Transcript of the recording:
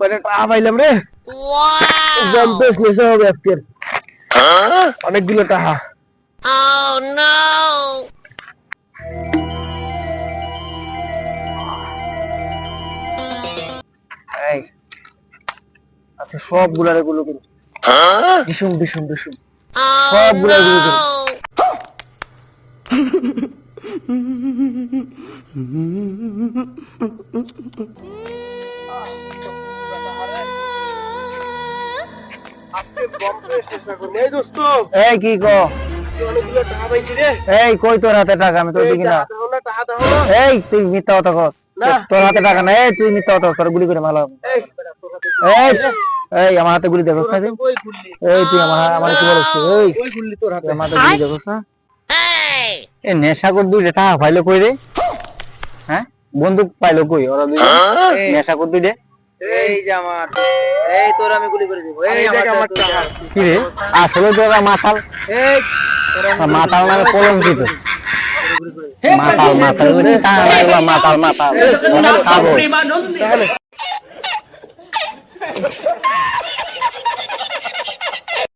কয়টা টাকা পাইলাম রে। জম্পেশ নেশা হবে আজকের, অনেকগুলো টাকা। এই আচ্ছা সবগুলার এগুলো করো, ডিসুম ডিসুম ডিসুম সবগুলা এগুলো করো। এই কি কো, এই কই তোর হাতে টাকা? আমি তোর দিকে না। এই তুই মিথ্যা কথা কস, তোর হাতে টাকা না। এই তুই মিথ্যা কথা, তোর গুলি করে মারলাম। এই এই আমার হাতে গুলি দেখোস না তুই? এই তুই আমার কি বলছিস? এই ওই গুলি তোর হাতে, আমার হাতে গুলি দেখোস না? এই নেশাখোর দুইটা টাকা পাইলো কই রে? হ্যাঁ বন্দুক পাইলো কই ওরা দুই? নেশাখোর দুইটা এই যে আমার, এই তোর আমি গুলি করে দিব। এই দেখ আমার টাকা। কি রে আসলে তোরা মাতাল? এই মাতাল নামে কলঙ্কিত। মাতাল মাতাল মাতাল মাতাল খাবো তাহলে।